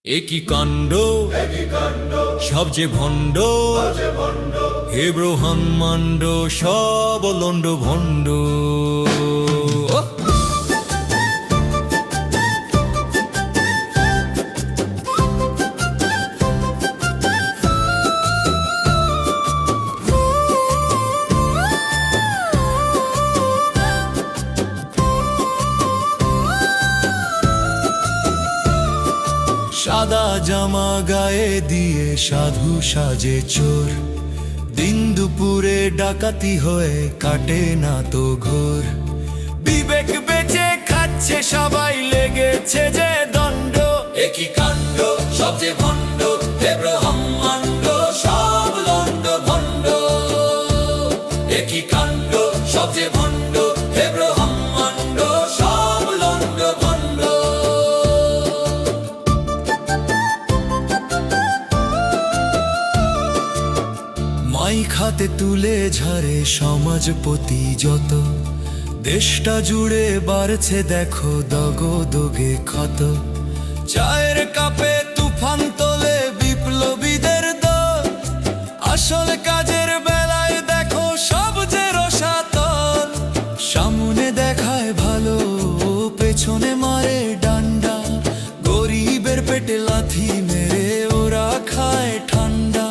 একই কাণ্ড সব যে ভণ্ড, হে ব্রহ্মাণ্ড সব লণ্ড ভণ্ড। সাদা জামা গায়ে দিয়ে সাধু সাজে চোর, দিন দুপুরে ডাকাতি হয়ে কাটে না তো ঘোর। বিবেক বেঁচে খাচ্ছে সবাই, লেগেছে যে দণ্ড। একই কাণ্ড সব যে ভণ্ড, হে ব্রহ্মাণ্ড সব লণ্ড ভণ্ড। একই কাণ্ড সব যে ভণ্ড, হে ব্রহ্মাণ্ড সব লণ্ড ভণ্ড। মাইক হাতে তুলে ঝাড়ে সমাজপতি যত, দেশটা জুড়ে বাড়ছে দেখো দগদগে ক্ষত। চায়ের কাপে তুফান তোলে বিপ্লবীদের দল, আসল কাজের বেলায় দেখো সব যে রসাতল। সামনে দেখায় ভালো, পেছনে মারে ডান্ডা, গরিবের পেটে লাথি মেরে ওরা খায় ঠান্ডা।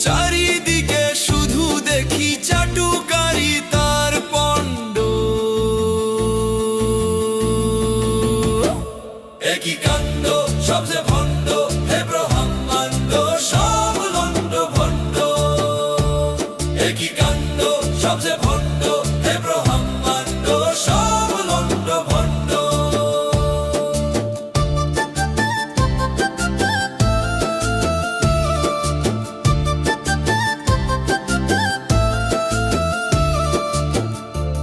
চারিদিকে শুধু দেখি চাটুকারি তার পণ্ড। একই কাণ্ড সব যে ভণ্ড, হে ব্রহ্মাণ্ড সব লণ্ড ভণ্ড। একই কাণ্ড সব যে ভণ্ড, হে ব্রহ্মাণ্ড সব লণ্ড ভণ্ড।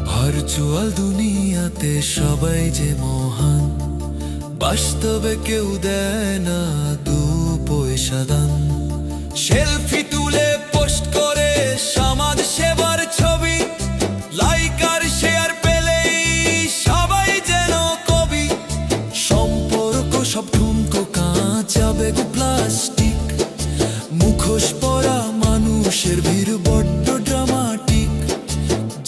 ভার্চুয়াল দুনিয়াতে সবাই যে মহান, বাস্তবে কেউ দেয় না দু পয়সা দান। সেলফি তুলে পোস্ট করে সমাজ সেবার ছবি, লাইক আর শেয়ার পেলেই সবাই যেন কবি। সম্পর্ক সব ঠুনকো কাঁচা বেগ প্লাস্টিক, মুখোশ পরা মানুষের ভিড় বড্ড ড্রামাটিক।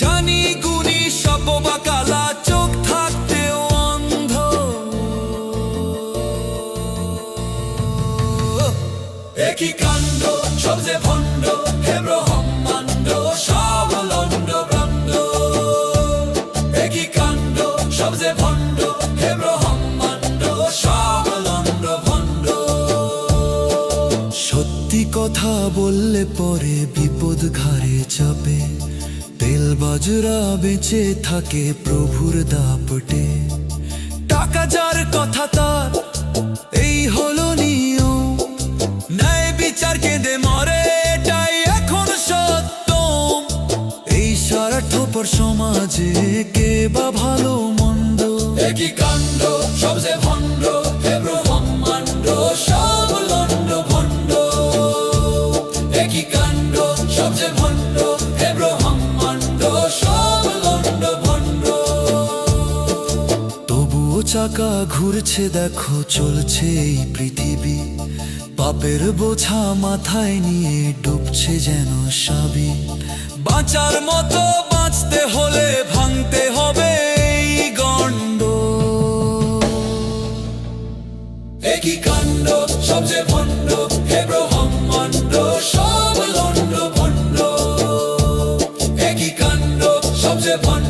জানি গুণী সব বা কালা, চোখ থাকতেও অন্ধ। একই কাণ্ড সব যে ভণ্ড, হে ব্রহ্মাণ্ড সব লণ্ড ভণ্ড। একই কাণ্ড সব যে ভণ্ড, হে ব্রহ্মাণ্ড সব লণ্ড ভণ্ড। সত্যি কথা বললে পরে বিপদ ঘাড়ে চাপে, তেল বাজরা বেঁচে থাকে প্রভুর দাপটে। টাকা যার কথা তার, এই হলো নিয়ম। ন্যায় বিচার কেঁদে মরে, এটাই এখন সত্য। এই স্বার্থপর সমাজে কে বা ভালো মন্দ। একই কাণ্ড সব যে ভণ্ড, হে ব্রহ্মাণ্ড সব লণ্ড ভণ্ড। একই কাণ্ড সব যে ভণ্ড, হে ব্রহ্মাণ্ড সব লণ্ড ভণ্ড। তবুও চাকা ঘুরছে দেখো, চলছে এই পৃথিবী। পাপের বোঝা মাথায় নিয়ে ডুবছে যেন সবই। বাঁচার মতো বাঁচতে হলে ভাঙতে হবে এই গণ্ড। একই কাণ্ড সব যে ভণ্ড, হে ব্রহ্মাণ্ড সব লণ্ড ভণ্ড। একই কাণ্ড সব যে ভণ্ড।